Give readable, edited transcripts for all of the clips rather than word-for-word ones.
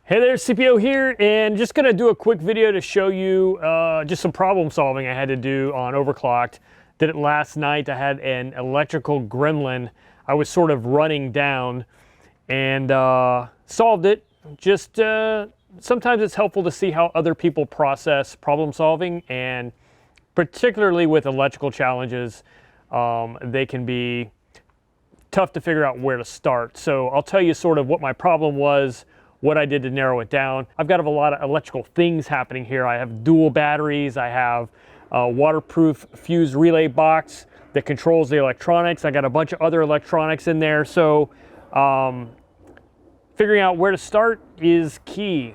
Hey there, CPO here, and just gonna do a quick video to show you just some problem solving I had to do on overclocked. Did it last night. I had an electrical gremlin I was sort of running down and solved it. Just sometimes it's helpful to see how other people process problem solving, and particularly with electrical challenges, they can be tough to figure out where to start. So I'll tell you sort of what my problem was, what I did to narrow it down. I've got a lot of electrical things happening here. I have dual batteries. I have a waterproof fuse relay box that controls the electronics. I got a bunch of other electronics in there. So figuring out where to start is key.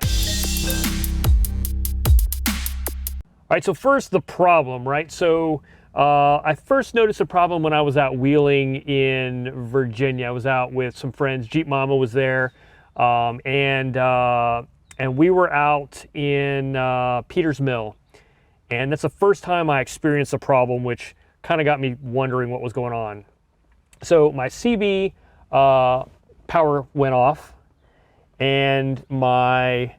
All right, so first the problem, right? So I first noticed a problem when I was out wheeling in Virginia. I was out with some friends. Jeep Mama was there. And we were out in Peters Mill, and that's the first time I experienced a problem, which kind of got me wondering what was going on. So my CB power went off, and my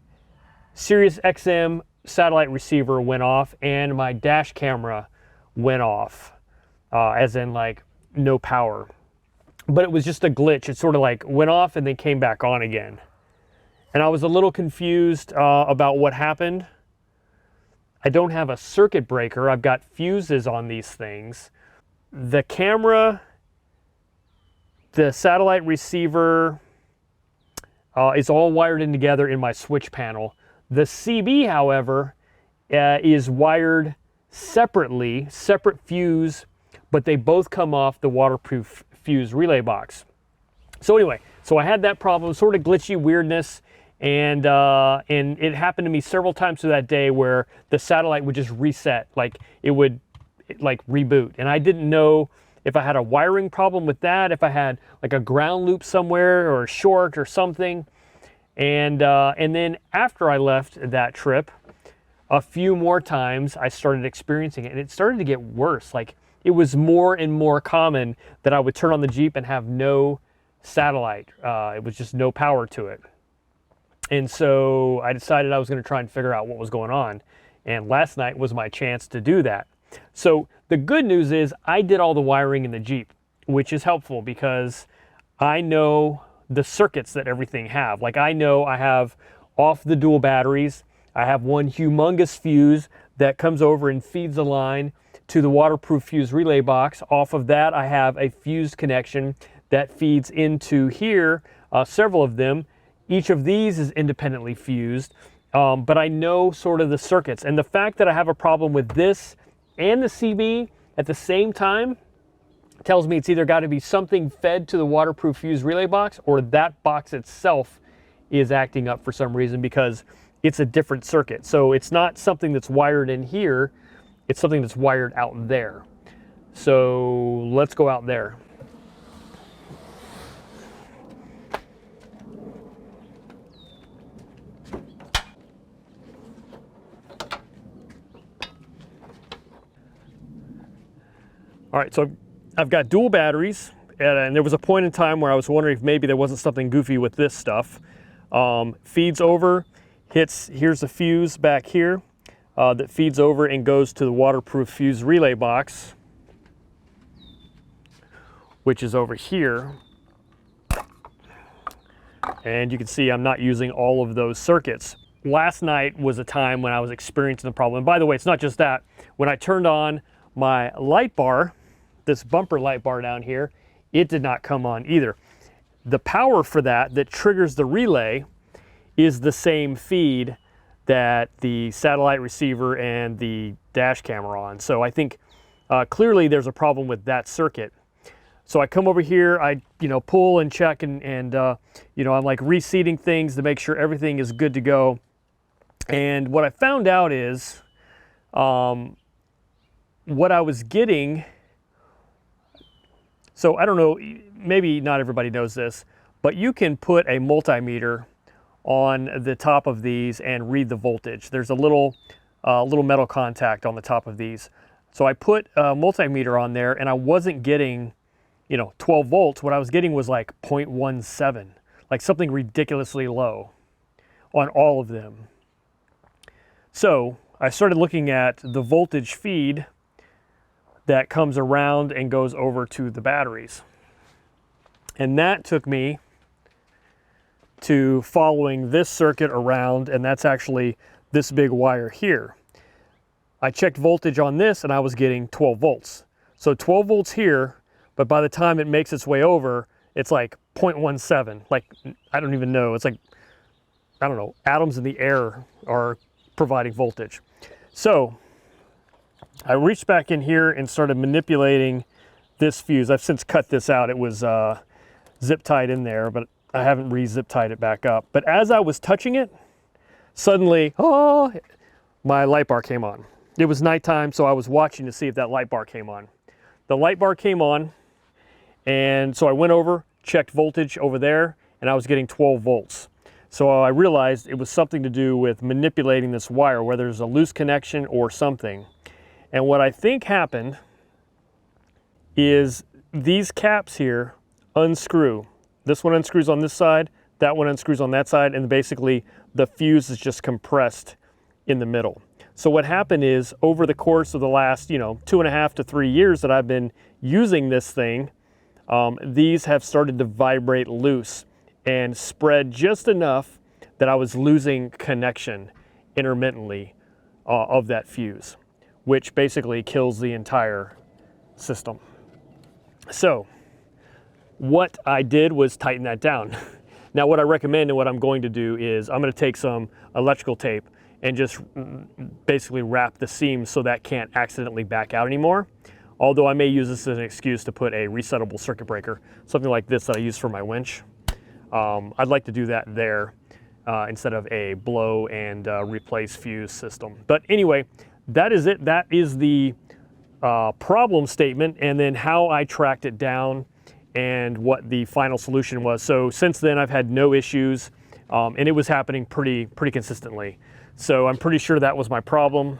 Sirius XM satellite receiver went off, and my dash camera went off, as in like no power. But it was just a glitch. It sort of like went off and then came back on again. And I was a little confused about what happened. I don't have a circuit breaker. I've got fuses on these things. The camera, the satellite receiver is all wired in together in my switch panel. The CB, however, is wired separately, separate fuse, but they both come off the waterproof fuse relay box. So anyway, so I had that problem, sort of glitchy weirdness, and it happened to me several times through that day where the satellite would just reset, like it would like reboot, and I didn't know if I had a wiring problem with that, if I had like a ground loop somewhere or a short or something. And then after I left that trip, a few more times I started experiencing it, and it started to get worse. Like, it was more and more common that I would turn on the Jeep and have no satellite. It was just no power to it. And so I decided I was going to try and figure out what was going on. And last night was my chance to do that. So the good news is I did all the wiring in the Jeep, which is helpful because I know the circuits that everything have. Like, I know I have off the dual batteries. I have one humongous fuse that comes over and feeds a line to the waterproof fuse relay box. Off of that, I have a fused connection that feeds into here, several of them. Each of these is independently fused, but I know sort of the circuits. And the fact that I have a problem with this and the CB at the same time tells me it's either got to be something fed to the waterproof fuse relay box, or that box itself is acting up for some reason because it's a different circuit. So it's not something that's wired in here. It's something that's wired out there. So let's go out there. All right, so I've got dual batteries, and there was a point in time where I was wondering if maybe there wasn't something goofy with this stuff. Feeds over, here's the fuse back here. That feeds over and goes to the waterproof fuse relay box, which is over here. And you can see I'm not using all of those circuits. Last night was a time when I was experiencing the problem. And by the way, it's not just that. When I turned on my light bar, this bumper light bar down here, it did not come on either. The power for that triggers the relay is the same feed that the satellite receiver and the dash camera are on. So I think clearly there's a problem with that circuit. So I come over here, I pull and check, and I'm like reseating things to make sure everything is good to go. And what I found out is what I was getting. So I don't know, maybe not everybody knows this, but you can put a multimeter on the top of these and read the voltage. There's a little metal contact on the top of these. So I put a multimeter on there, and I wasn't getting 12 volts. What I was getting was like 0.17, like something ridiculously low. on all of them. So I started looking at the voltage feed that comes around and goes over to the batteries. And that took me to following this circuit around, and that's actually this big wire here. I checked voltage on this and I was getting 12 volts. So 12 volts here, but by the time it makes its way over, it's like 0.17. Like, I don't even know. It's like, I don't know, atoms in the air are providing voltage. So I reached back in here and started manipulating this fuse. I've since cut this out. It was zip tied in there, but I haven't re-zip tied it back up. But as I was touching it, suddenly, oh, my light bar came on. It was nighttime, so I was watching to see if that light bar came on. The light bar came on, and so I went over, checked voltage over there, and I was getting 12 volts. So I realized it was something to do with manipulating this wire, whether there's a loose connection or something. And what I think happened is these caps here unscrew. This one unscrews on this side, that one unscrews on that side, and basically the fuse is just compressed in the middle. So what happened is, over the course of the last, 2.5 to 3 years that I've been using this thing, these have started to vibrate loose and spread just enough that I was losing connection intermittently of that fuse, which basically kills the entire system. So what I did was tighten that down. Now what I recommend and what I'm going to do is I'm going to take some electrical tape and just basically wrap the seams so that can't accidentally back out anymore. Although I may use this as an excuse to put a resettable circuit breaker, something like this that I use for my winch. I'd like to do that there instead of a blow and replace fuse system. But anyway, that is it. That is the problem statement, and then how I tracked it down and what the final solution was. So since then I've had no issues, and it was happening pretty consistently. So I'm pretty sure that was my problem.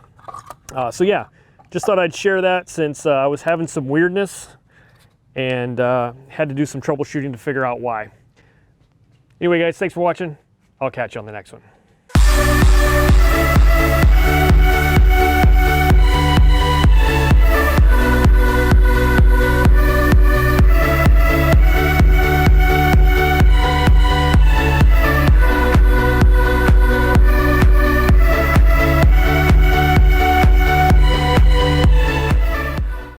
So yeah, just thought I'd share that since I was having some weirdness and had to do some troubleshooting to figure out why. Anyway guys, thanks for watching. I'll catch you on the next one.